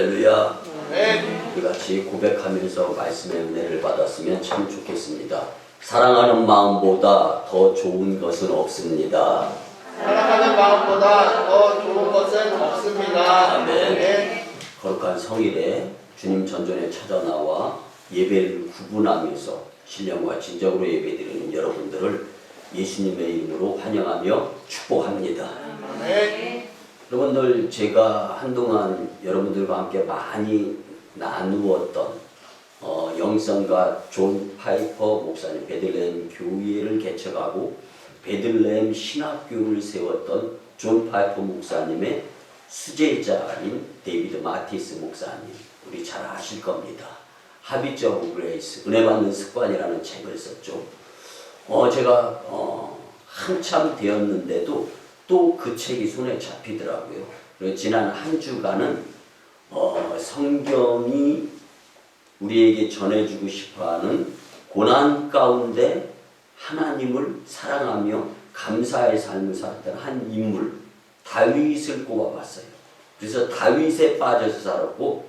할렐루야. 네. 우리 같이 고백하면서 말씀의 은혜를 받았으면 참 좋겠습니다. 사랑하는 마음보다 더 좋은 것은 없습니다. 사랑하는 마음보다 더 좋은 것은 없습니다. 아멘. 네. 거룩한 성일에 주님 전전에 찾아 나와 예배를 구분하면서 신령과 진정으로 예배드리는 여러분들을 예수님의 이름으로 환영하며 축복합니다. 네. 여러분들, 제가 한동안 여러분들과 함께 많이 나누었던 영성과 존 파이퍼 목사님, 베들레헴 교회를 개척하고 베들레헴 신학교를 세웠던 존 파이퍼 목사님의 수제자인 데이비드 마티스 목사님, 우리 잘 아실 겁니다. 하비트 오브 그레이스, 은혜 받는 습관이라는 책을 썼죠. 제가 한참 되었는데도 또 그 책이 손에 잡히더라고요. 그래서 지난 한 주간은 성경이 우리에게 전해주고 싶어하는 고난 가운데 하나님을 사랑하며 감사의 삶을 살았던 한 인물 다윗을 꼽아봤어요. 그래서 다윗에 빠져서 살았고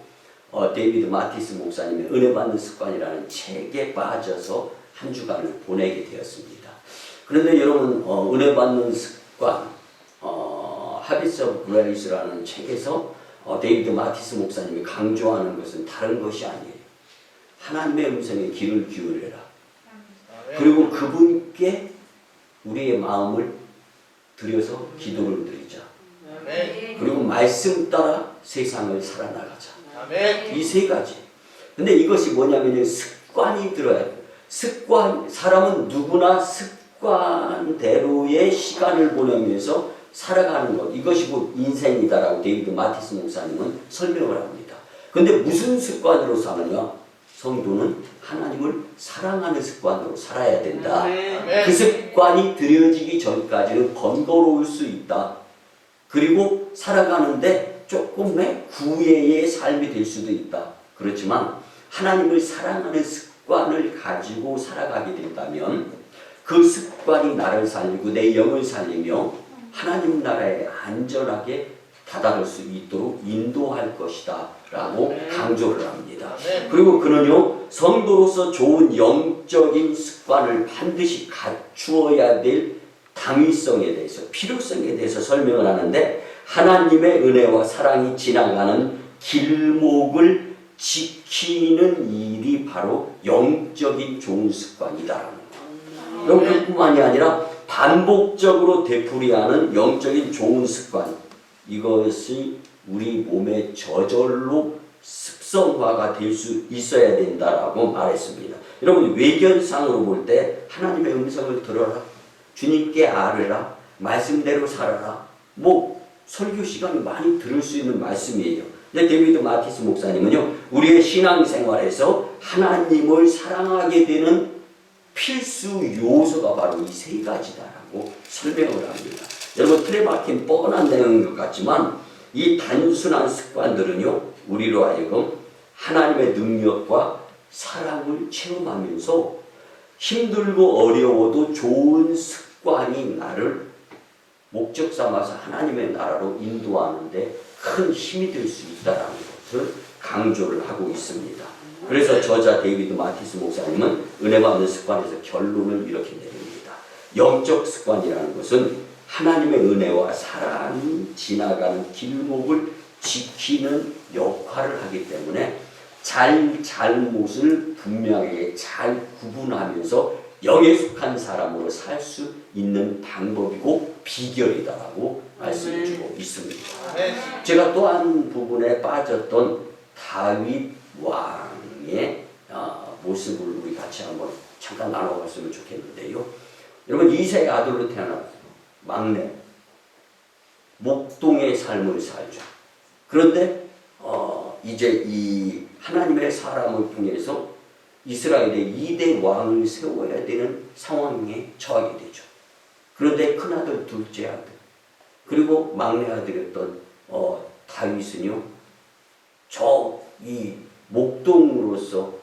데이비드 마티스 목사님의 은혜 받는 습관이라는 책에 빠져서 한 주간을 보내게 되었습니다. 그런데 여러분, 은혜 받는 습관 하비트 오브 그레이스라는 책에서 데이비드 마티스 목사님이 강조하는 것은 다른 것이 아니에요. 하나님의 음성에 귀를 기울여라. 그리고 그분께 우리의 마음을 들여서 기도를 드리자. 그리고 말씀 따라 세상을 살아나가자. 이 세 가지. 근데 이것이 뭐냐면 습관이 들어야 돼요. 습관, 사람은 누구나 습관대로의 시간을 보내면서 살아가는 것, 이것이 곧 인생이다라고 데이비드 마티스 목사님은 설명을 합니다. 근데 무슨 습관으로 사느냐? 성도는 하나님을 사랑하는 습관으로 살아야 된다. 그 습관이 들여지기 전까지는 번거로울 수 있다. 그리고 살아가는데 조금의 구애의 삶이 될 수도 있다. 그렇지만 하나님을 사랑하는 습관을 가지고 살아가게 된다면 그 습관이 나를 살리고 내 영을 살리며 하나님 나라에 안전하게 다다를 수 있도록 인도할 것이다 라고 강조를 합니다. 그리고 그는요, 성도로서 좋은 영적인 습관을 반드시 갖추어야 될 당위성에 대해서, 필요성에 대해서 설명을 하는데, 하나님의 은혜와 사랑이 지나가는 길목을 지키는 일이 바로 영적인 좋은 습관이다라는 거예요. 여러분, 그뿐만이 아니라 반복적으로 되풀이하는 영적인 좋은 습관, 이것이 우리 몸의 저절로 습성화가 될 수 있어야 된다라고 말했습니다. 여러분, 외견상으로 볼 때 하나님의 음성을 들어라, 주님께 아뢰라, 말씀대로 살아라, 설교 시간이 많이 들을 수 있는 말씀이에요. 근데 데이비드 마티스 목사님은요, 우리의 신앙생활에서 하나님을 사랑하게 되는 필수 요소가 바로 이 세 가지다라고 설명을 합니다. 여러분, 틀에 박힌 뻔한 내용인 것 같지만 이 단순한 습관들은요, 우리로 하여금 하나님의 능력과 사랑을 체험하면서 힘들고 어려워도 좋은 습관이 나를 목적 삼아서 하나님의 나라로 인도하는데 큰 힘이 될 수 있다는 것을 강조를 하고 있습니다. 그래서 저자 데이비드 마티스 목사님은 은혜 받는 습관에서 결론을 이렇게 내립니다. 영적 습관이라는 것은 하나님의 은혜와 사랑이 지나가는 길목을 지키는 역할을 하기 때문에 잘못을 분명하게 잘 구분하면서 영에 속한 사람으로 살 수 있는 방법이고 비결이다라고 말씀을 주고 있습니다. 제가 또 한 부분에 빠졌던 다윗 왕의 모습을 우리 같이 한번 잠깐 나눠봤으면 좋겠는데요. 여러분, 이세의 아들로 태어난 막내, 목동의 삶을 살죠. 그런데 이제 이 하나님의 사람을 통해서 이스라엘의 2대 왕을 세워야 되는 상황에 처하게 되죠. 그런데 큰아들, 둘째 아들, 그리고 막내 아들이었던 다윗은요, 이 목동으로서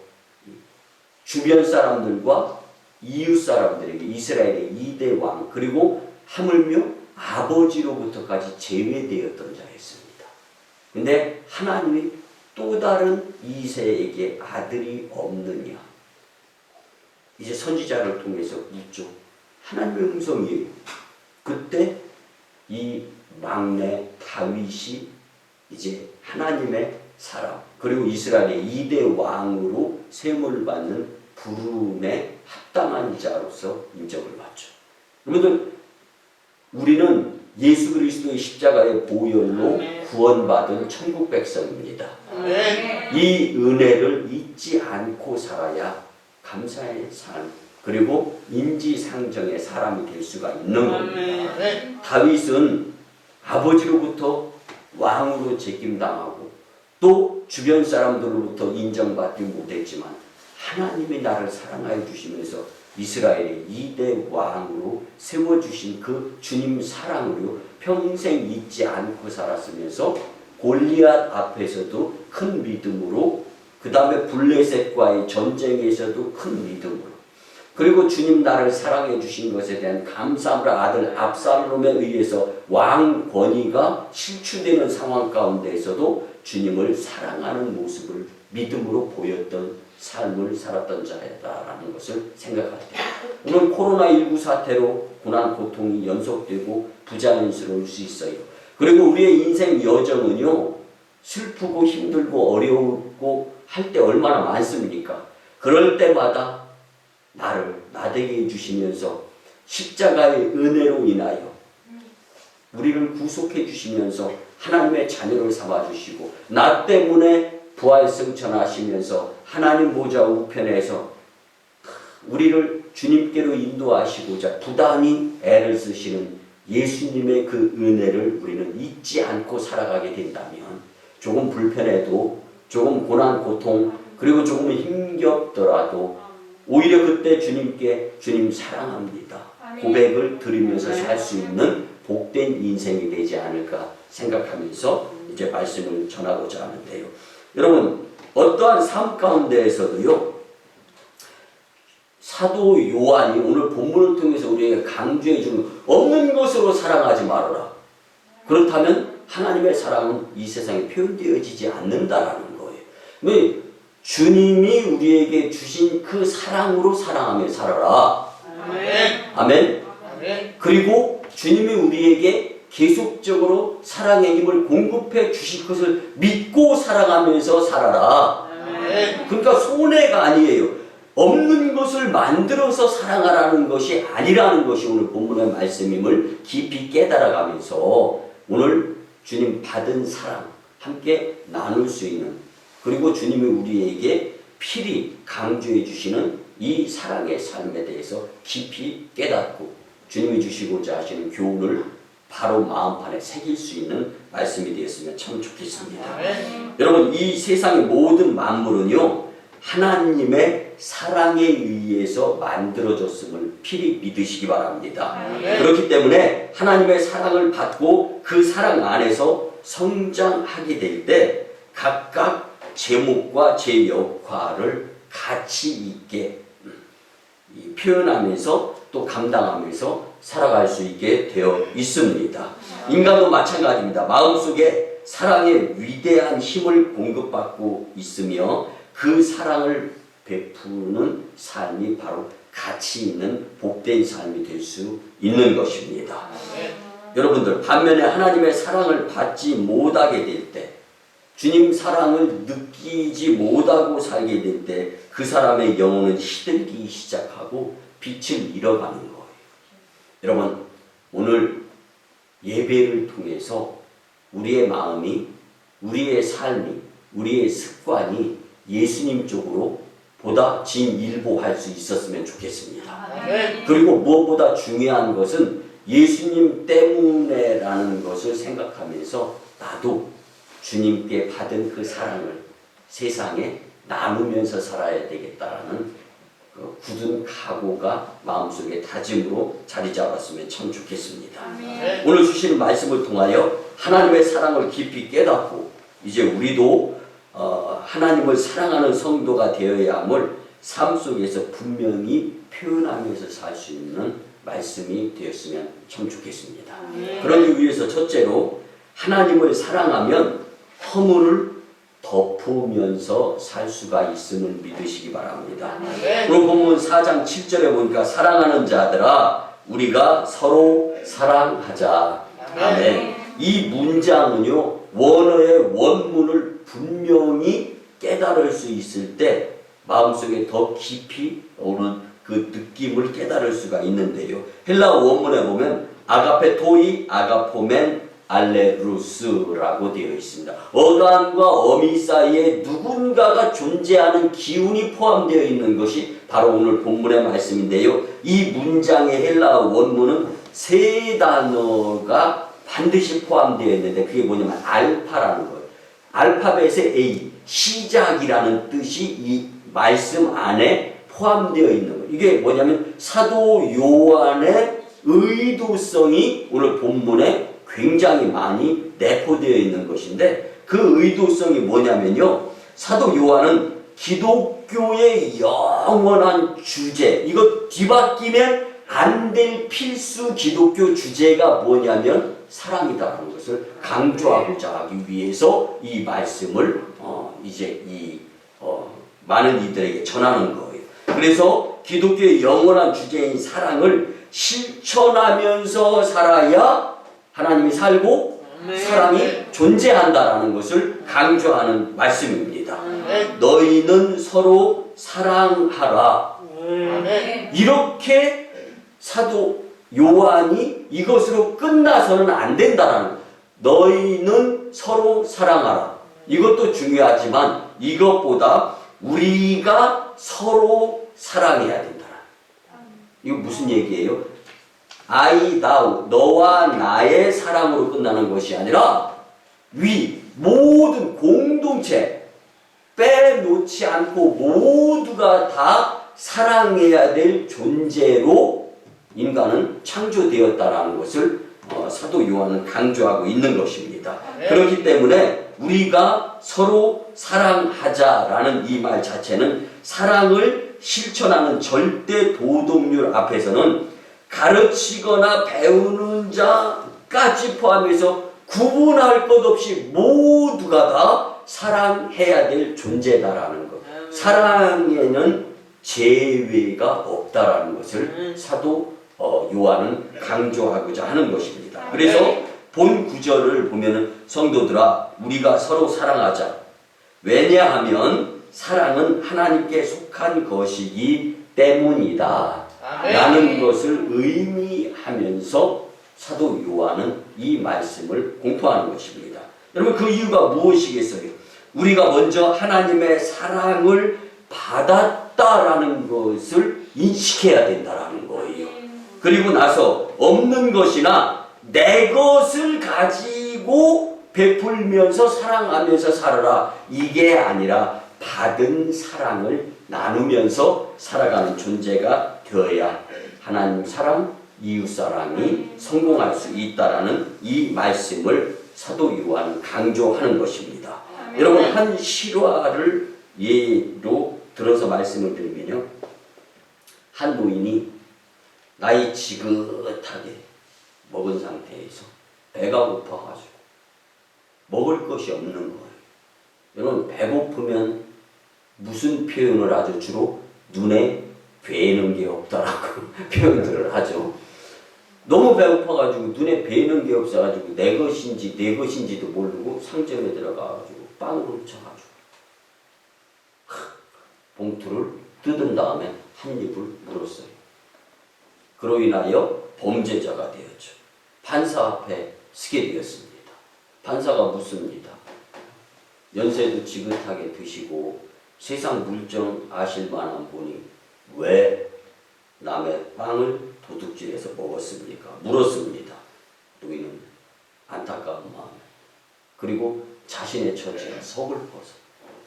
주변 사람들과 이웃 사람들에게 이스라엘의 2대 왕, 그리고 하물며 아버지로부터까지 제외되었던 자였습니다. 근데 하나님이 또 다른 이새에게 아들이 없느냐. 이제 선지자를 통해서 묻죠. 하나님의 음성이에요. 그때 이 막내 다윗이 이제 하나님의 사람, 그리고 이스라엘의 2대 왕으로 세움을 받는 부름에 합당한 자로서 인정을 받죠. 여러분들, 우리는 예수 그리스도의 십자가의 보혈로 구원받은 천국 백성입니다. 이 은혜를 잊지 않고 살아야 감사의 삶, 그리고 인지상정의 사람이 될 수가 있는 겁니다. 다윗은 아버지로부터 왕으로 책임당하고 또 주변 사람들로부터 인정받지 못했지만 하나님이 나를 사랑하여 주시면서 이스라엘의 2대 왕으로 세워주신 그 주님 사랑으로 평생 잊지 않고 살았으면서 골리앗 앞에서도 큰 믿음으로, 그 다음에 블레셋과의 전쟁에서도 큰 믿음으로, 그리고 주님 나를 사랑해 주신 것에 대한 감사함으로 아들 압살롬에 의해서 왕 권위가 실추되는 상황 가운데에서도 주님을 사랑하는 모습을 믿음으로 보였던 삶을 살았던 자였다라는 것을 생각할 때, 오늘 코로나19 사태로 고난 고통이 연속되고 부자연스러울 수 있어요. 그리고 우리의 인생 여정은요, 슬프고 힘들고 어려우고 할 때 얼마나 많습니까? 그럴 때마다 나를 나되게 해주시면서 십자가의 은혜로 인하여 우리를 구속해 주시면서 하나님의 자녀를 삼아주시고, 나 때문에 부활승천하시면서 하나님 보좌 우편에서 우리를 주님께로 인도하시고자 부단히 애를 쓰시는 예수님의 그 은혜를 우리는 잊지 않고 살아가게 된다면, 조금 불편해도, 조금 고난 고통, 그리고 조금 힘겹더라도 오히려 그때 주님께 주님 사랑합니다 고백을 드리면서 살 수 있는 복된 인생이 되지 않을까 생각하면서 이제 말씀을 전하고자 하는데요. 여러분, 어떠한 삶 가운데에서도요, 사도 요한이 오늘 본문을 통해서 우리에게 강조해 주는, 없는 것으로 사랑하지 말아라. 그렇다면 하나님의 사랑은 이 세상에 표현되어지지 않는다라는 거예요. 왜? 주님이 우리에게 주신 그 사랑으로 사랑하며 살아라. 아멘. 아멘. 아멘. 그리고 주님이 우리에게 계속적으로 사랑의 힘을 공급해 주실 것을 믿고 사랑하면서 살아라. 아멘. 그러니까 손해가 아니에요. 없는 것을 만들어서 사랑하라는 것이 아니라는 것이 오늘 본문의 말씀임을 깊이 깨달아가면서 오늘 주님 받은 사랑 함께 나눌 수 있는, 그리고 주님이 우리에게 필히 강조해 주시는 이 사랑의 삶에 대해서 깊이 깨닫고 주님이 주시고자 하시는 교훈을 바로 마음판에 새길 수 있는 말씀이 되었으면 참 좋겠습니다. 여러분, 이 세상의 모든 만물은요, 하나님의 사랑에 의해서 만들어졌음을 필히 믿으시기 바랍니다. 그렇기 때문에 하나님의 사랑을 받고 그 사랑 안에서 성장하게 될 때 각각 제목과 제 역할을 가치 있게 표현하면서 또 감당하면서 살아갈 수 있게 되어 있습니다. 인간도 마찬가지입니다. 마음속에 사랑의 위대한 힘을 공급받고 있으며 그 사랑을 베푸는 삶이 바로 가치 있는 복된 삶이 될 수 있는 것입니다. 여러분들, 반면에 하나님의 사랑을 받지 못하게 될 때, 주님 사랑을 느끼지 못하고 살게 될 때 그 사람의 영혼은 시들기 시작하고 빛을 잃어가는 거예요. 여러분, 오늘 예배를 통해서 우리의 마음이, 우리의 삶이, 우리의 습관이 예수님 쪽으로 보다 진일보할 수 있었으면 좋겠습니다. 그리고 무엇보다 중요한 것은 예수님 때문에라는 것을 생각하면서 나도 주님께 받은 그 사랑을 세상에 나누면서 살아야 되겠다라는 그 굳은 각오가 마음속에 다짐으로 자리 잡았으면 참 좋겠습니다. 오늘 주시는 말씀을 통하여 하나님의 사랑을 깊이 깨닫고 이제 우리도 하나님을 사랑하는 성도가 되어야 함을 삶 속에서 분명히 표현하면서 살 수 있는 말씀이 되었으면 참 좋겠습니다. 그러기 위해서 첫째로 하나님을 사랑하면 허물을 덮으면서 살 수가 있음을 믿으시기 바랍니다. 네. 오늘 본문 4장 7절에 보니까 사랑하는 자들아 우리가 서로 사랑하자. 아멘. 이 문장은요 원어의 원문을 분명히 깨달을 수 있을 때 마음속에 더 깊이 오는 그 느낌을 깨달을 수가 있는데요. 헬라어 원문에 보면 아가페토이 아가포멘 알레루스라고 되어 있습니다. 어간과 어미 사이에 누군가가 존재하는 기운이 포함되어 있는 것이 바로 오늘 본문의 말씀인데요. 이 문장의 헬라어 원문은 세 단어가 반드시 포함되어 있는데 그게 뭐냐면 알파라는 거예요. 알파벳의 A, 시작이라는 뜻이 이 말씀 안에 포함되어 있는 거예요. 이게 뭐냐면 사도 요한의 의도성이 오늘 본문에 굉장히 많이 내포되어 있는 것인데 그 의도성이 뭐냐면요. 사도 요한은 기독교의 영원한 주제, 이거 뒤바뀌면 안 될 필수 기독교 주제가 뭐냐면 사랑이다라는 것을 강조하고자 하기 위해서 이 말씀을 많은 이들에게 전하는 거예요. 그래서 기독교의 영원한 주제인 사랑을 실천하면서 살아야 하나님이 살고 사랑이 존재한다라는 것을 강조하는 말씀입니다. 너희는 서로 사랑하라. 이렇게 사도 요한이 이것으로 끝나서는 안 된다라는 거예요. 너희는 서로 사랑하라. 이것도 중요하지만 이것보다 우리가 서로 사랑해야 된다. 이거 무슨 얘기예요? I, thou, 너와 나의 사랑으로 끝나는 것이 아니라 모든 공동체 빼놓지 않고 모두가 다 사랑해야 될 존재로 인간은 창조되었다라는 것을 사도 요한은 강조하고 있는 것입니다. 그렇기 때문에 우리가 서로 사랑하자라는 이 말 자체는 사랑을 실천하는 절대 도덕률 앞에서는 가르치거나 배우는 자까지 포함해서 구분할 것 없이 모두가 다 사랑해야 될 존재다라는 것. 사랑에는 제외가 없다라는 것을 사도 요한은 강조하고자 하는 것입니다. 그래서 본 구절을 보면은 성도들아 우리가 서로 사랑하자. 왜냐하면 사랑은 하나님께 속한 것이기 때문이다. 라는 것을 의미하면서 사도 요한은 이 말씀을 공포하는 것입니다. 여러분 그 이유가 무엇이겠어요? 우리가 먼저 하나님의 사랑을 받았다라는 것을 인식해야 된다라는 거예요. 그리고 나서 없는 것이나 내 것을 가지고 베풀면서 사랑하면서 살아라. 이게 아니라 받은 사랑을 나누면서 살아가는 존재가 되어야 하나님 사랑, 이웃 사랑이 성공할 수 있다라는 이 말씀을 사도 요한은 강조하는 것입니다. 여러분 한 실화를 예로 들어서 말씀을 드리면요. 한 노인이 나이 지긋하게 먹은 상태에서 배가 고파가지고 먹을 것이 없는 거예요. 여러분 배고프면 무슨 표현을 하죠? 주로 눈에 뵈는 게 없다라고 표현들을 하죠. 너무 배고파가지고 눈에 뵈는 게 없어가지고 내 것인지도 모르고 상점에 들어가가지고 빵을 훔쳐가지고 봉투를 뜯은 다음에 한 입을 물었어요. 그로 인하여 범죄자가 되었죠. 판사 앞에 서게 되었습니다. 판사가 묻습니다. 연세도 지긋하게 드시고 세상 물정 아실 만한 분이 왜 남의 빵을 도둑질해서 먹었습니까? 물었습니다. 노인은 안타까운 마음에 그리고 자신의 처지가 서글퍼서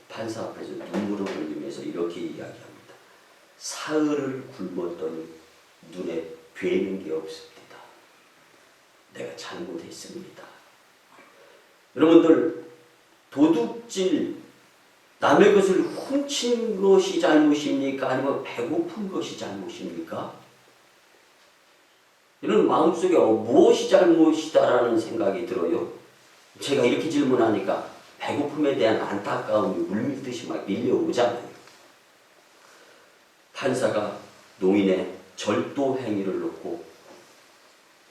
판사 앞에서 눈물을 흘리면서 이렇게 이야기합니다. 사흘을 굶었더니 눈에 뵈는 게 없습니다. 내가 잘못했습니다. 여러분들 도둑질 남의 것을 훔친 것이 잘못입니까? 아니면 배고픈 것이 잘못입니까? 이런 마음속에 무엇이 잘못이다라는 생각이 들어요. 제가 이렇게 질문하니까 배고픔에 대한 안타까움이 물밀듯이 막 밀려오잖아요. 판사가 노인의 절도 행위를 놓고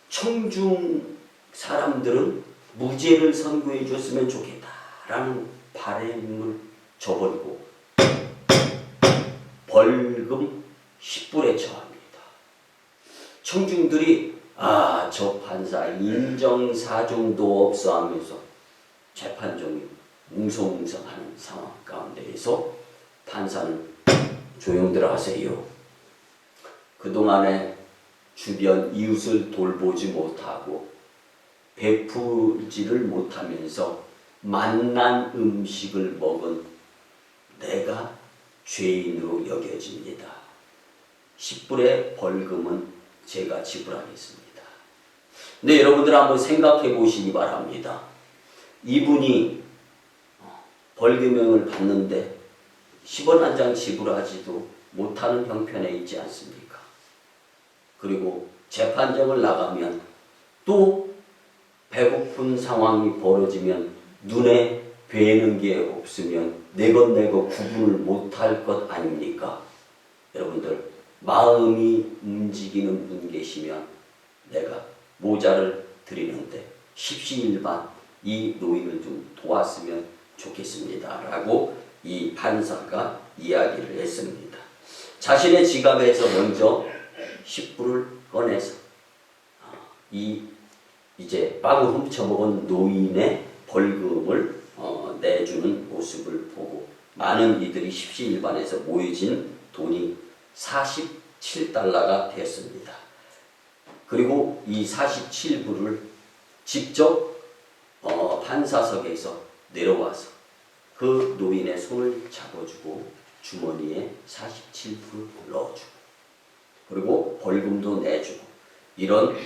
청중 사람들은 무죄를 선고해 줬으면 좋겠다라는 바람을 저버리고 벌금 10불에 처합니다. 청중들이 저 판사 인정사정도 없어 하면서 재판정이 뭉성뭉성하는 상황 가운데에서 판사는 조용들 하세요. 그동안에 주변 이웃을 돌보지 못하고 베풀지를 못하면서 맛난 음식을 먹은 내가 죄인으로 여겨집니다. 10불의 벌금은 제가 지불하겠습니다. 근데 여러분들 한번 생각해 보시기 바랍니다. 이분이 벌금형을 받는데 10원 한 장 지불하지도 못하는 형편에 있지 않습니까? 그리고 재판정을 나가면 또 배고픈 상황이 벌어지면 눈에 뵈는 게 없으면 내 것 구분을 못할 것 아닙니까? 여러분들 마음이 움직이는 분 계시면 내가 모자를 드리는데 십시일반 이 노인을 좀 도왔으면 좋겠습니다 라고 이 판사가 이야기를 했습니다. 자신의 지갑에서 먼저 10불을 꺼내서 이제 빵을 훔쳐먹은 노인의 벌금을 내주는 모습을 보고 많은 이들이 십시일반에서 모여진 돈이 47달러가 되었습니다. 그리고 이 47불을 직접 판사석에서 내려와서 그 노인의 손을 잡아주고 주머니에 47불을 넣어주고 그리고 벌금도 내주고 이런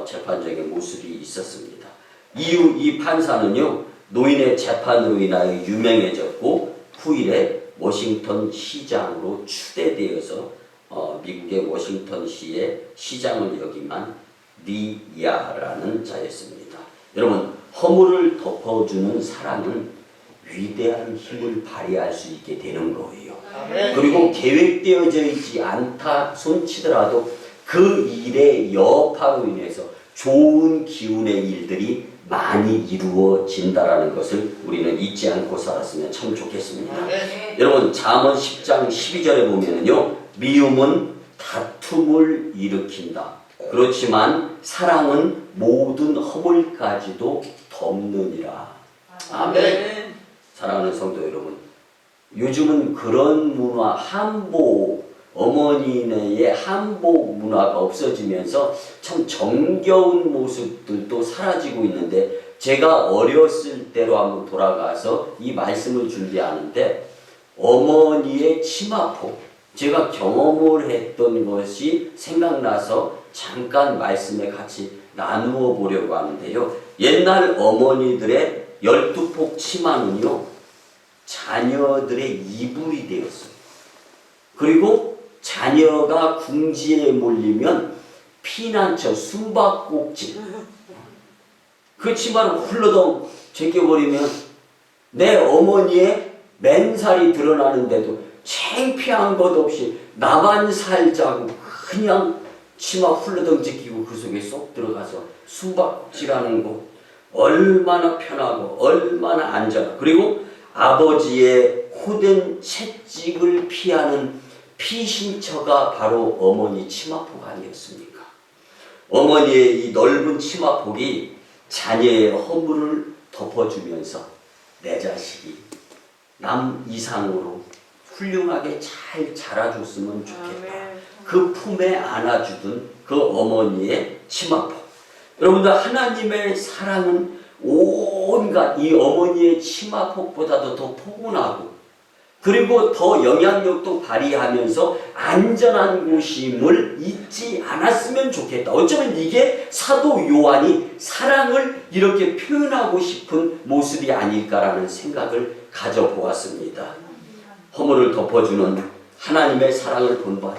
재판적인 모습이 있었습니다. 이후 이 판사는요 노인의 재판으로 인하여 유명해졌고 후일에 워싱턴 시장으로 추대되어서 미국의 워싱턴시의 시장을 역임한 리야라는 자였습니다. 여러분 허물을 덮어주는 사랑은 위대한 힘을 발휘할 수 있게 되는 거예요. 그리고 계획되어져 있지 않다 손치더라도 그 일의 여파로 인해서 좋은 기운의 일들이 많이 이루어진다라는 것을 우리는 잊지 않고 살았으면 참 좋겠습니다. 여러분 잠언 10장 12절에 보면은요 미움은 다툼을 일으킨다. 그렇지만 사랑은 모든 허물까지도 덮느니라. 아멘. 사랑하는 성도 여러분, 요즘은 그런 문화, 한복, 어머니네의 한복 문화가 없어지면서 참 정겨운 모습들도 사라지고 있는데 제가 어렸을 때로 한번 돌아가서 이 말씀을 준비하는데 어머니의 치마폭, 제가 경험을 했던 것이 생각나서 잠깐 말씀에 같이 나누어 보려고 하는데요. 옛날 어머니들의 12폭 치마는요. 자녀들의 이불이 되었어요. 그리고 자녀가 궁지에 몰리면 피난처, 숨바꼭질 그 치마를 훌러덩 제껴버리면 내 어머니의 맨살이 드러나는데도 창피한 것 없이 나만 살자고 그냥 치마 훌러덩 제끼고 그 속에 쏙 들어가서 숨바꼭질하는 것 얼마나 편하고 얼마나 안전하고 그리고 아버지의 호된 채찍을 피하는 피신처가 바로 어머니 치마폭 아니었습니까? 어머니의 이 넓은 치마폭이 자녀의 허물을 덮어주면서 내 자식이 남 이상으로 훌륭하게 잘 자라줬으면 좋겠다. 그 품에 안아주던 그 어머니의 치마폭. 여러분들 하나님의 사랑은 온갖 이 어머니의 치마폭보다도 더 포근하고 그리고 더 영향력도 발휘하면서 안전한 곳임을 잊지 않았으면 좋겠다. 어쩌면 이게 사도 요한이 사랑을 이렇게 표현하고 싶은 모습이 아닐까라는 생각을 가져보았습니다. 허물을 덮어주는 하나님의 사랑을 본받아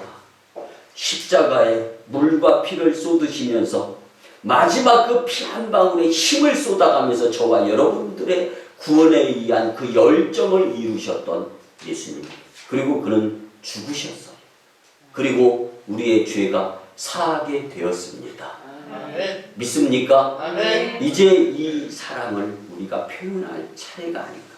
십자가에 물과 피를 쏟으시면서 마지막 그 피 한 방울에 힘을 쏟아가면서 저와 여러분들의 구원에 의한 그 열정을 이루셨던 예수님. 그리고 그는 죽으셨어요. 그리고 우리의 죄가 사하게 되었습니다. 아멘. 믿습니까? 아멘. 이제 이 사랑을 우리가 표현할 차례가 아닌가.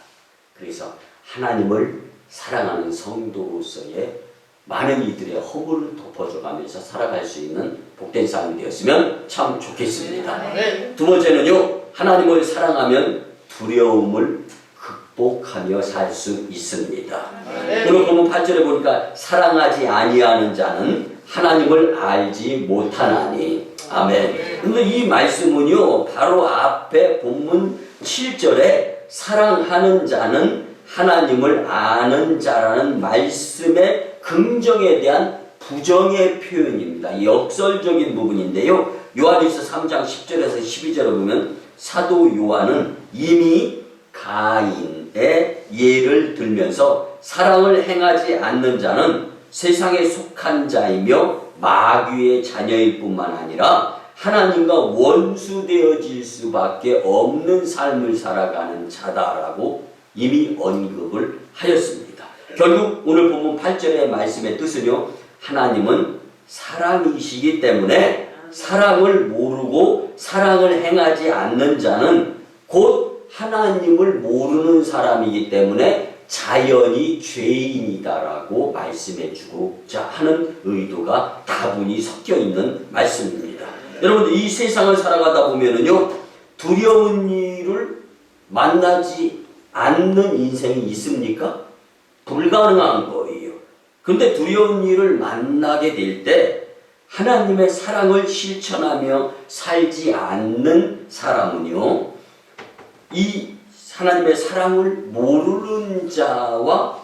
그래서 하나님을 사랑하는 성도로서의 많은 이들의 허물을 덮어줘가면서 살아갈 수 있는 복된 삶이 되었으면 참 좋겠습니다. 아멘. 두 번째는요, 하나님을 사랑하면 두려움을 극복하며 살 수 있습니다. 아멘. 오늘 보면 8절에 보니까 사랑하지 아니하는 자는 하나님을 알지 못하나니. 아멘. 근데 이 말씀은요, 바로 앞에 본문 7절에 사랑하는 자는 하나님을 아는 자라는 말씀의 긍정에 대한 부정의 표현입니다. 역설적인 부분인데요. 요한일서 3장 10절에서 12절을 보면 사도 요한은 이미 가인의 예를 들면서 사랑을 행하지 않는 자는 세상에 속한 자이며 마귀의 자녀일 뿐만 아니라 하나님과 원수되어질 수밖에 없는 삶을 살아가는 자다라고 이미 언급을 하였습니다. 결국 오늘 본문 8절의 말씀의 뜻은요, 하나님은 사랑이시기 때문에 사랑을 모르고 사랑을 행하지 않는 자는 곧 하나님을 모르는 사람이기 때문에 자연히 죄인이다라고 말씀해주고자 하는 의도가 다분히 섞여 있는 말씀입니다. 여러분들 이 세상을 살아가다 보면은요, 두려운 일을 만나지 않는 인생이 있습니까? 불가능한 거예요. 근데 두려운 일을 만나게 될 때 하나님의 사랑을 실천하며 살지 않는 사람은요, 이 하나님의 사랑을 모르는 자와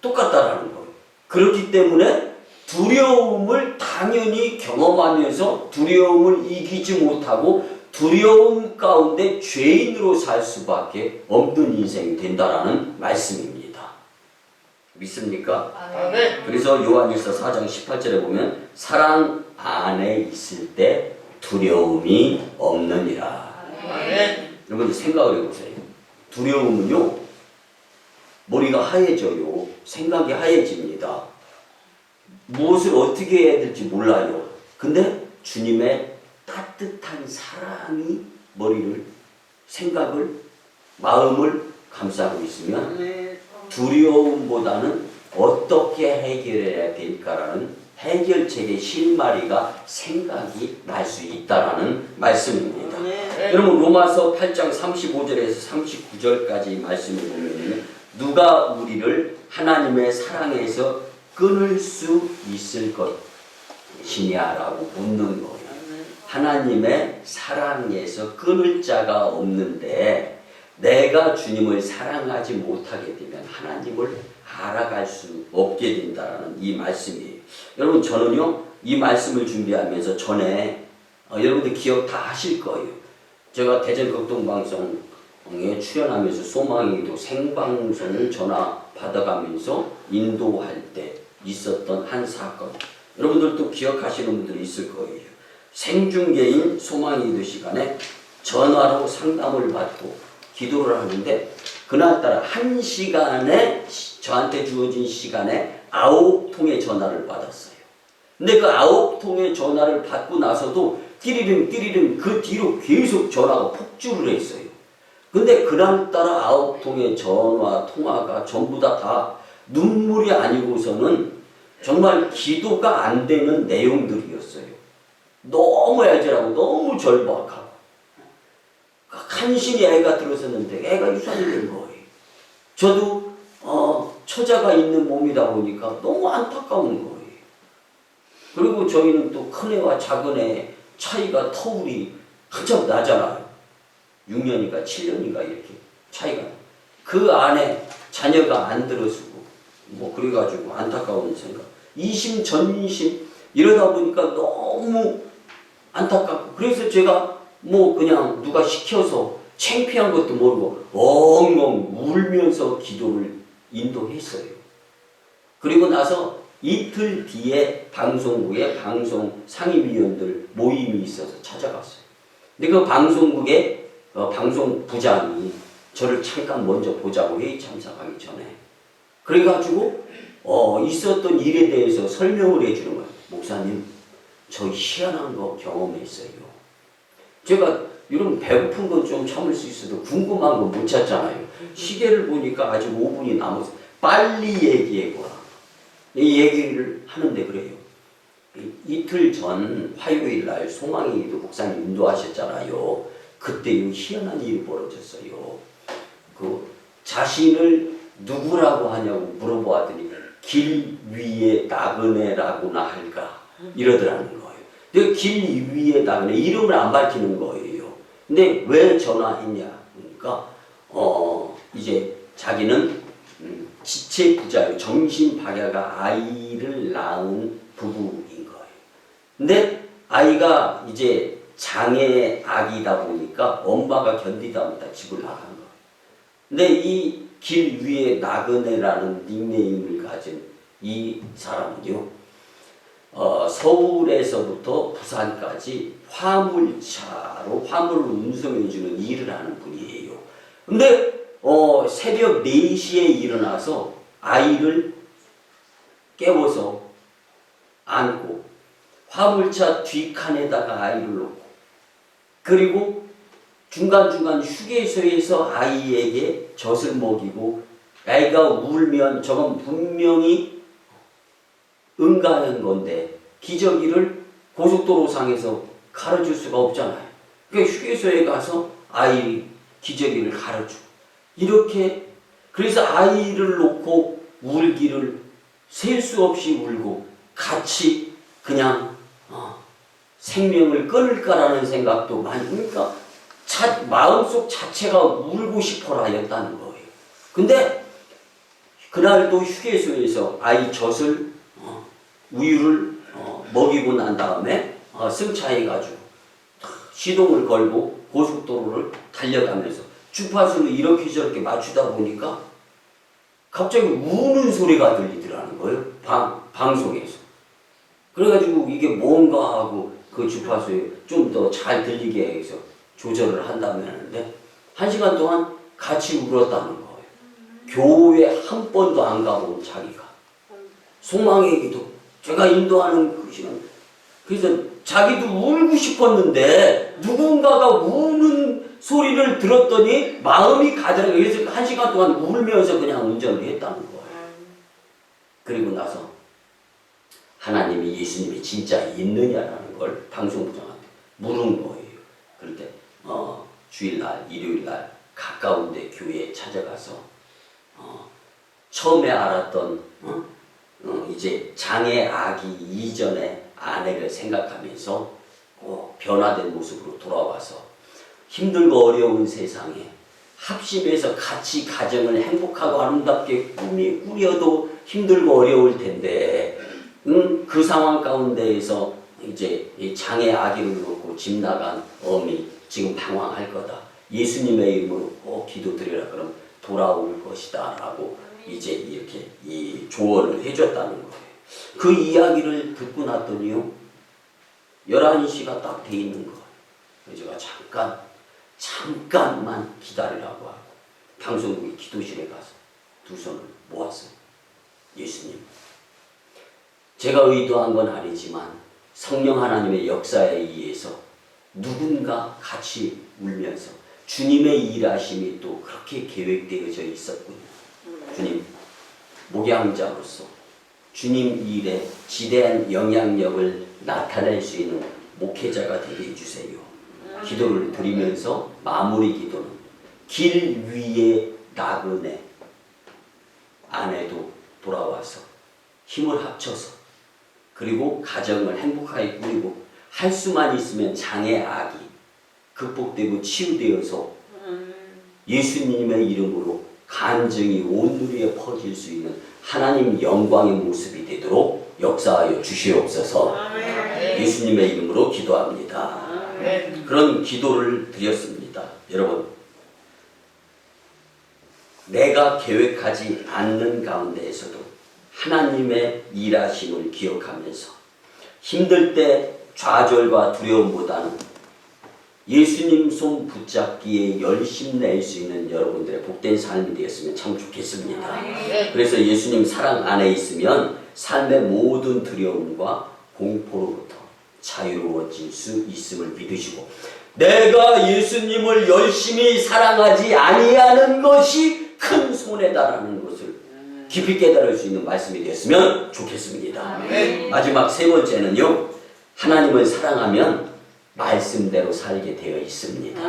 똑같다라는 거예요. 그렇기 때문에 두려움을 당연히 경험하면서 두려움을 이기지 못하고 두려움 가운데 죄인으로 살 수밖에 없는 인생이 된다라는 말씀입니다. 믿습니까? 아멘. 그래서 요한일서 4장 18절에 보면 사랑 안에 있을 때 두려움이 없느니라. 아멘. 여러분 생각을 해보세요. 두려움은요, 머리가 하얘져요. 생각이 하얘집니다. 무엇을 어떻게 해야 될지 몰라요. 근데 주님의 따뜻한 사랑이 머리를, 생각을, 마음을 감싸고 있으면 두려움보다는 어떻게 해결해야 될까라는 해결책의 실마리가 생각이 날 수 있다라는 말씀입니다. 여러분 로마서 8장 35절에서 39절까지 말씀을 보면 누가 우리를 하나님의 사랑에서 끊을 수 있을 것이냐라고 묻는 거예요. 하나님의 사랑에서 끊을 자가 없는데 내가 주님을 사랑하지 못하게 되면 하나님을 알아갈 수 없게 된다는 이 말씀이에요. 여러분 저는요 이 말씀을 준비하면서 전에 여러분들 기억 다 하실 거예요. 제가 대전극동방송에 출연하면서 소망이도 생방송을 전화 받아가면서 인도할 때 있었던 한 사건, 여러분들도 기억하시는 분들이 있을 거예요. 생중계인 소망이도 시간에 전화로 상담을 받고 기도를 하는데 그날따라 1시간에 저한테 주어진 시간에 9통의 전화를 받았어요. 근데 그 9통의 전화를 받고 나서도 띠리름 그 뒤로 계속 전화가 폭주를 했어요. 근데 그날따라 9통의 전화 통화가 전부 다 눈물이 아니고서는 정말 기도가 안 되는 내용들이었어요. 너무 애절하고 너무 절박하고 간신히 애가 들어섰는데 애가 유산이 된 거예요. 저도 처자가 있는 몸이다 보니까 너무 안타까운 거예요. 그리고 저희는 또 큰애와 작은애 차이가 터울이 한참 나잖아요. 6년인가 7년인가 이렇게 차이가. 그 안에 자녀가 안 들어서고 뭐 그래가지고 안타까운 생각. 이심전심 이러다 보니까 너무 안타깝고 그래서 제가 뭐 그냥 누가 시켜서 창피한 것도 모르고 엉엉 울면서 기도를 인도했어요. 그리고 나서 이틀 뒤에 방송국에 방송 상임위원들 모임이 있어서 찾아갔어요. 근데 그 방송국의 방송 부장이 저를 잠깐 먼저 보자고 회의 참석하기 전에. 그래가지고 있었던 일에 대해서 설명을 해주는 거예요. 목사님, 저 희한한 거 경험했어요. 제가 이런 배고픈 건 좀 참을 수 있어도 궁금한 건 못 찾잖아요. 시계를 보니까 아직 5분이 남아서 빨리 얘기해보라. 이 얘기를 하는데 그래요. 이틀 전 화요일 날 소망의 기도 목사님 인도하셨잖아요. 그때 이 희한한 일이 벌어졌어요. 그 자신을 누구라고 하냐고 물어보았더니 길 위에 나그네라고나 할까 이러더라는 거예요. 근데 길 위에 나그네 이름을 안 밝히는 거예요. 근데 왜 전화했냐? 그러니까 이제 자기는 지체 부자예요. 정신박약가 아이를 낳은 부부인 거예요. 근데 아이가 이제 장애 아기다 보니까 엄마가 견디다 못해 집을 나간 거예요. 근데 이 길 위에 나그네라는 닉네임을 가진 이 사람은요, 서울에서부터 부산까지 화물차로 화물을 운송해주는 일을 하는 분이에요. 근데 새벽 4시에 일어나서 아이를 깨워서 안고 화물차 뒷칸에다가 아이를 놓고 그리고 중간중간 휴게소에서 아이에게 젖을 먹이고 아이가 울면 저건 분명히 응가한 건데 기저귀를 고속도로상에서 갈아줄 수가 없잖아요. 그러니까 휴게소에 가서 아이 기저귀를 갈아주고 이렇게 그래서 아이를 놓고 울기를 셀 수 없이 울고 같이 그냥 생명을 끊을까라는 생각도 많이 그러니까 마음속 자체가 울고 싶어라 였다는 거예요. 근데 그날도 휴게소에서 아이 젖을 우유를 먹이고 난 다음에 승차해가지고 시동을 걸고 고속도로를 달려가면서 주파수를 이렇게 저렇게 맞추다 보니까 갑자기 우는 소리가 들리더라는 거예요. 방송에서. 그래가지고 이게 뭔가 하고 그 주파수에 좀 더 잘 들리게 해서 조절을 한다면 하는데 1시간 동안 같이 울었다는 거예요. 교회 한 번도 안 가본 자기가. 소망의 기도. 제가 인도하는 그 시간. 그래서 자기도 울고 싶었는데 누군가가 우는 소리를 들었더니 마음이 가더라고요. 그래서 1시간 동안 울면서 그냥 운전을 했다는 거예요. 그리고 나서 하나님이 예수님이 진짜 있느냐라는 걸 방송부장한테 물은 거예요. 그럴 때 주일날, 일요일날 가까운데 교회에 찾아가서 처음에 알았던 이제 장애 아기 이전의 아내를 생각하면서 변화된 모습으로 돌아와서 힘들고 어려운 세상에 합심해서 같이 가정을 행복하고 아름답게 꾸려도 힘들고 어려울 텐데 그 상황 가운데에서 이제 장애 아기를 놓고 집 나간 어미 지금 당황할 거다. 예수님의 이름으로 꼭 기도드리라 그럼 돌아올 것이다 라고 이제 이렇게 이 조언을 해줬다는 거예요. 그 이야기를 듣고 났더니요 11시가 딱 돼 있는 거예요. 그래서 제가 잠깐만 기다리라고 하고 방송국의 기도실에 가서 두 손을 모았어요. 예수님, 제가 의도한 건 아니지만 성령 하나님의 역사에 의해서 누군가 같이 울면서 주님의 일하심이 또 그렇게 계획되어져 있었군요. 주님, 목양자로서 주님 일에 지대한 영향력을 나타낼 수 있는 목회자가 되게 해주세요. 기도를 드리면서 마무리 기도는 길 위에 나그네 아내도 돌아와서 힘을 합쳐서 그리고 가정을 행복하게 꾸리고 할 수만 있으면 장애 아기 극복되고 치유되어서 예수님의 이름으로 간증이 온 누리에 퍼질 수 있는 하나님 영광의 모습이 되도록 역사하여 주시옵소서. 예수님의 이름으로 기도합니다. 그런 기도를 드렸습니다. 여러분, 내가 계획하지 않는 가운데에서도 하나님의 일하심을 기억하면서 힘들 때 좌절과 두려움보다는 예수님 손 붙잡기에 열심 낼 수 있는 여러분들의 복된 삶이 되었으면 참 좋겠습니다. 그래서 예수님 사랑 안에 있으면 삶의 모든 두려움과 공포로부터 자유로워질 수 있음을 믿으시고, 내가 예수님을 열심히 사랑하지 아니하는 것이 큰 손해다라는 것을 깊이 깨달을 수 있는 말씀이 되었으면 좋겠습니다. 마지막 세 번째는요, 하나님을 사랑하면 말씀대로 살게 되어 있습니다.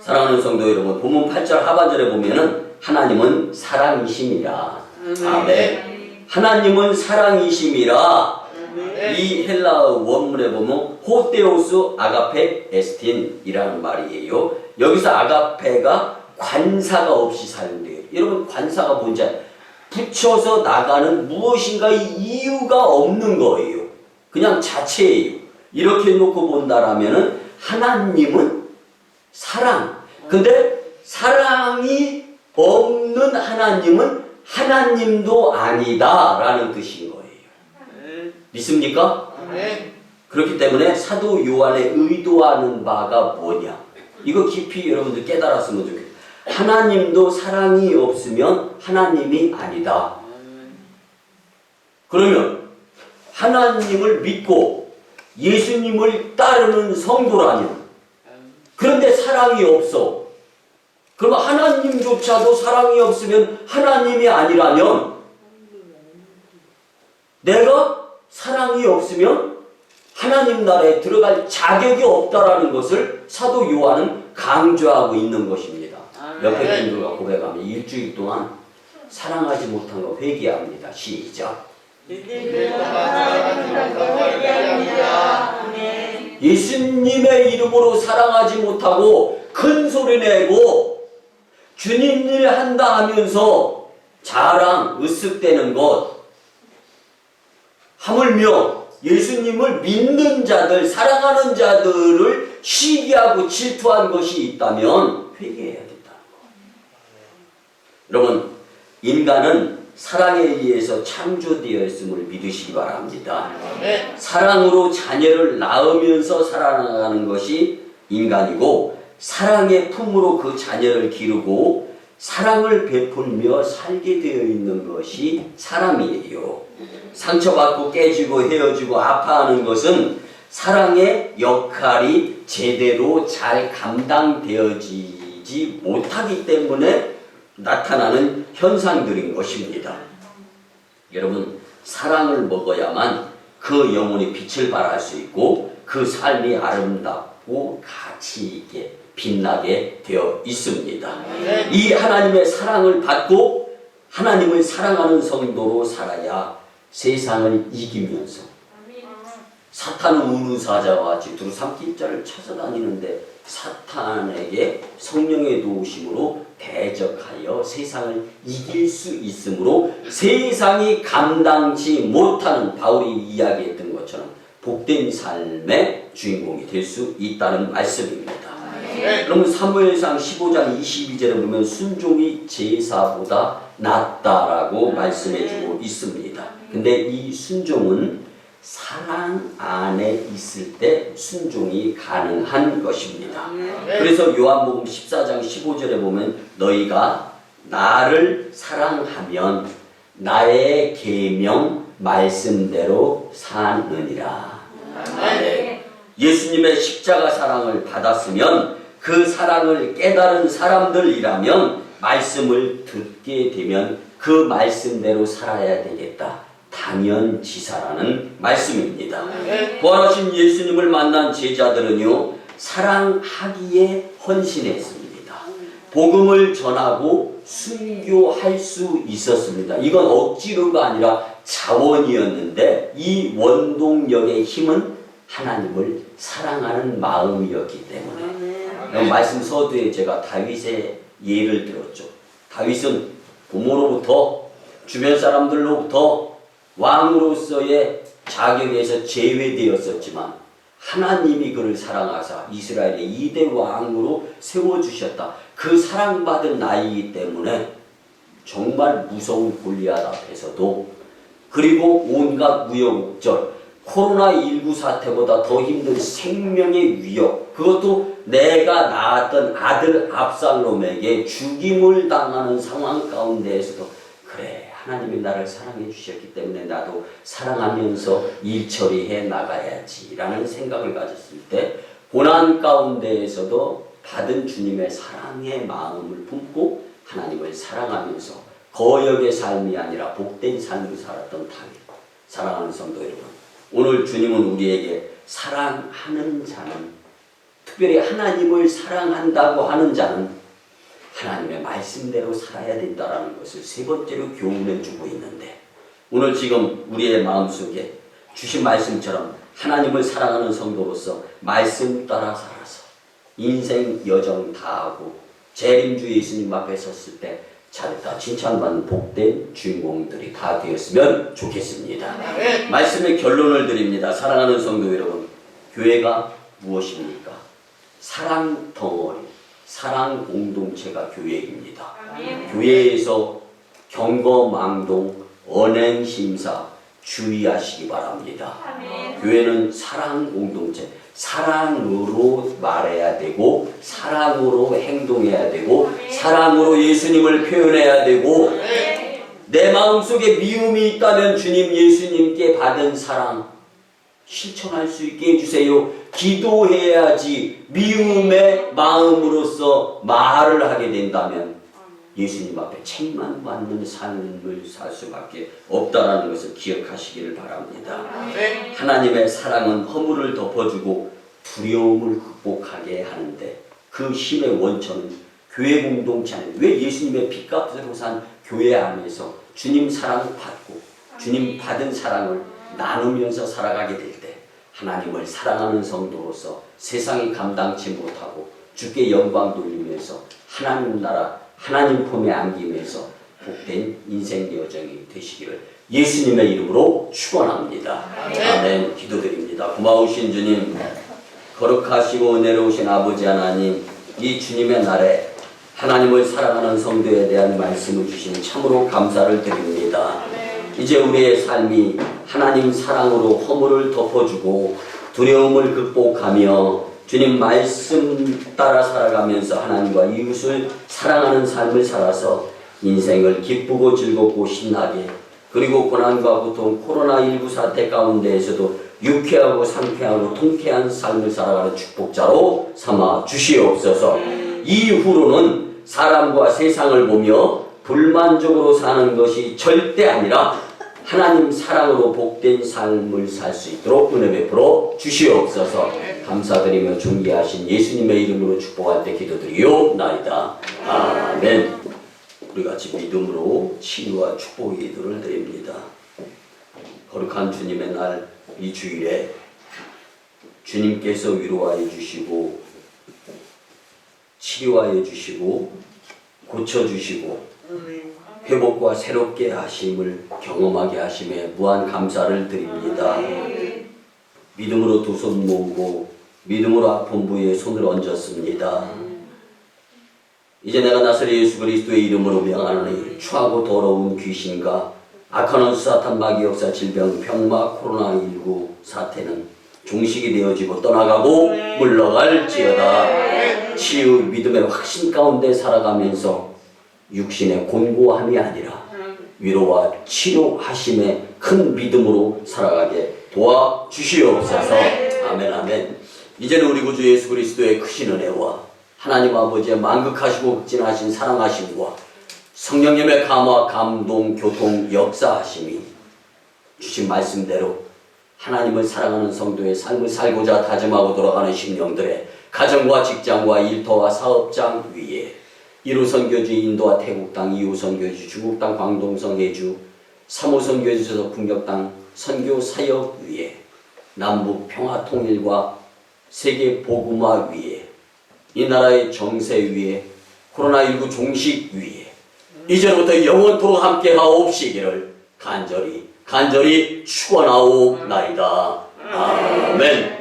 사랑하는 성도 여러분, 본문 8절 하반절에 보면은 하나님은 사랑이심이라. 아멘. 하나님은 사랑이심이라. 이 헬라어 원문에 보면 호테오스 아가페 에스틴이라는 말이에요. 여기서 아가페가 관사가 없이 사용돼요. 여러분, 관사가 뭔지 알아요? 붙여서 나가는 무엇인가의 이유가 없는 거예요. 그냥 자체예요. 이렇게 놓고 본다라면은 하나님은 사랑. 근데 사랑이 없는 하나님은 하나님도 아니다라는 뜻인 거예요. 믿습니까? 그렇기 때문에 사도 요한의 의도하는 바가 뭐냐? 이거 깊이 여러분들 깨달았으면 좋겠어요. 하나님도 사랑이 없으면 하나님이 아니다. 그러면 하나님을 믿고 예수님을 따르는 성도라면, 그런데 사랑이 없어. 그럼 하나님조차도 사랑이 없으면 하나님이 아니라면, 내가 사랑이 없으면 하나님 나라에 들어갈 자격이 없다라는 것을 사도 요한은 강조하고 있는 것입니다. 옆에 분들과 고백하면 일주일 동안 사랑하지 못한 거 회개합니다. 시작. 예수님의 이름으로 사랑하지 못하고 큰 소리 내고 주님 일 한다 하면서 자랑, 으쓱대는 것, 하물며 예수님을 믿는 자들, 사랑하는 자들을 시기하고 질투한 것이 있다면 회개해야 된다는 것. 여러분, 인간은 사랑에 의해서 창조되었음을 믿으시기 바랍니다. 사랑으로 자녀를 낳으면서 살아나가는 것이 인간이고, 사랑의 품으로 그 자녀를 기르고 사랑을 베풀며 살게 되어 있는 것이 사람이에요. 상처받고 깨지고 헤어지고 아파하는 것은 사랑의 역할이 제대로 잘 감당되어지지 못하기 때문에 나타나는 현상들인 것입니다. 여러분, 사랑을 먹어야만 그 영혼이 빛을 발할 수 있고 그 삶이 아름답고 가치 있게 빛나게 되어 있습니다. 이 하나님의 사랑을 받고 하나님을 사랑하는 성도로 살아야 세상을 이기면서 사탄은 우르사자와 같이 두루 삼킬 자를 찾아다니는데 사탄에게 성령의 도우심으로 대적하여 세상을 이길 수 있으므로 세상이 감당치 못하는, 바울이 이야기했던 것처럼 복된 삶의 주인공이 될 수 있다는 말씀입니다. 그러면 사무엘상 15장 22절에 보면 순종이 제사보다 낫다라고 말씀해주고 있습니다. 근데 이 순종은 사랑 안에 있을 때 순종이 가능한 것입니다. 그래서 요한복음 14장 15절에 보면 너희가 나를 사랑하면 나의 계명 말씀대로 사느니라. 예수님의 십자가 사랑을 받았으면 그 사랑을 깨달은 사람들이라면 말씀을 듣게 되면 그 말씀대로 살아야 되겠다. 당연지사라는 말씀입니다. 부활하신 예수님을 만난 제자들은요, 사랑하기에 헌신했습니다. 복음을 전하고 순교할 수 있었습니다. 이건 억지로가 아니라 자원이었는데 이 원동력의 힘은 하나님을 사랑하는 마음이었기 때문에. 말씀 서두에 제가 다윗의 예를 들었죠. 다윗은 부모로부터, 주변 사람들로부터 왕으로서의 자격에서 제외되었었지만 하나님이 그를 사랑하사 이스라엘의 2대 왕으로 세워주셨다. 그 사랑받은 나이이기 때문에 정말 무서운 골리앗 앞에서도, 그리고 온갖 우여곡절, 코로나19 사태보다 더 힘든 생명의 위협, 그것도 내가 낳았던 아들 압살롬에게 죽임을 당하는 상황 가운데에서도 그래, 하나님이 나를 사랑해 주셨기 때문에 나도 사랑하면서 일 처리해 나가야지 라는 생각을 가졌을 때 고난 가운데에서도 받은 주님의 사랑의 마음을 품고 하나님을 사랑하면서 거역의 삶이 아니라 복된 삶을 살았던 다윗. 사랑하는 성도 여러분, 오늘 주님은 우리에게 사랑하는 자는, 특별히 하나님을 사랑한다고 하는 자는 하나님의 말씀대로 살아야 된다는 것을 세 번째로 교훈해 주고 있는데, 오늘 지금 우리의 마음속에 주신 말씀처럼 하나님을 사랑하는 성도로서 말씀 따라 살아서 인생 여정 다 하고 재림주 예수님 앞에 섰을 때 잘했다 칭찬받는 복된 주인공들이 다 되었으면 좋겠습니다. 말씀의 결론을 드립니다. 사랑하는 성도 여러분, 교회가 무엇입니까? 사랑 덩어리, 사랑 공동체가 교회입니다. 교회에서 경거망동, 언행심사 주의하시기 바랍니다. 교회는 사랑 공동체, 사랑으로 말해야 되고 사랑으로 행동해야 되고 사랑으로 예수님을 표현해야 되고, 내 마음속에 미움이 있다면 주님 예수님께 받은 사랑 실천할 수 있게 해주세요. 기도해야지. 미움의 마음으로서 말을 하게 된다면 예수님 앞에 책만 받는 삶을 살 수밖에 없다는 것을 기억하시기를 바랍니다. 하나님의 사랑은 허물을 덮어주고 두려움을 극복하게 하는데, 그 힘의 원천은 교회 공동체 안에, 왜 예수님의 피값으로 산 교회 안에서 주님 사랑 받고 주님 받은 사랑을 나누면서 살아가게 될 때 하나님을 사랑하는 성도로서 세상이 감당치 못하고 주께 영광 돌리면서 하나님 나라 하나님 품에 안기면서 복된 인생 여정이 되시기를 예수님의 이름으로 축원합니다. 아멘. 기도드립니다. 고마우신 주님, 거룩하시고 은혜로우신 아버지 하나님, 이 주님의 날에 하나님을 사랑하는 성도에 대한 말씀을 주시니 참으로 감사를 드립니다. 이제 우리의 삶이 하나님 사랑으로 허물을 덮어주고 두려움을 극복하며 주님 말씀 따라 살아가면서 하나님과 이웃을 사랑하는 삶을 살아서 인생을 기쁘고 즐겁고 신나게, 그리고 고난과 고통 코로나19 사태 가운데에서도 유쾌하고 상쾌하고 통쾌한 삶을 살아가는 축복자로 삼아 주시옵소서. 이후로는 사람과 세상을 보며 불만족으로 사는 것이 절대 아니라 하나님 사랑으로 복된 삶을 살 수 있도록 은혜 베풀어 주시옵소서. 감사드리며 존귀하신 예수님의 이름으로 축복할 때 기도드리옵나이다. 아멘. 우리 같이 믿음으로 치유와 축복의 기도를 드립니다. 거룩한 주님의 날, 이 주일에 주님께서 위로하여 주시고 치료하여 주시고 고쳐주시고 회복과 새롭게 하심을 경험하게 하심에 무한 감사를 드립니다. 믿음으로 두 손 모으고 믿음으로 아픈 부위에 손을 얹었습니다. 이제 내가 나사렛 예수 그리스도의 이름으로 명하노니 추하고 더러운 귀신과 악한 원수 사탄 마귀 역사 질병 병마 코로나19 사태는 종식이 되어지고 떠나가고 물러갈지어다. 치유 믿음의 확신 가운데 살아가면서 육신의 곤고함이 아니라 위로와 치료하심의 큰 믿음으로 살아가게 도와주시옵소서. 아멘 아멘. 이제는 우리 구주 예수 그리스도의 크신 은혜와 하나님 아버지의 만극하시고 극진하신 사랑하심과 성령님의 감화 감동 교통 역사하심이 주신 말씀대로 하나님을 사랑하는 성도의 삶을 살고자 다짐하고 돌아가는 심령들의 가정과 직장과 일터와 사업장 위에, 이루 선교지 인도와 태국 땅, 이후 선교지 중국 땅, 광동 성해주, 3호 선교지 저속 풍력 땅 선교 사역 위에, 남북 평화 통일과 세계 복음화 위에, 이 나라의 정세 위에, 코로나19 종식 위에 이제부터 영원토록 함께 하옵시기를 간절히 축원하옵나이다. 아멘.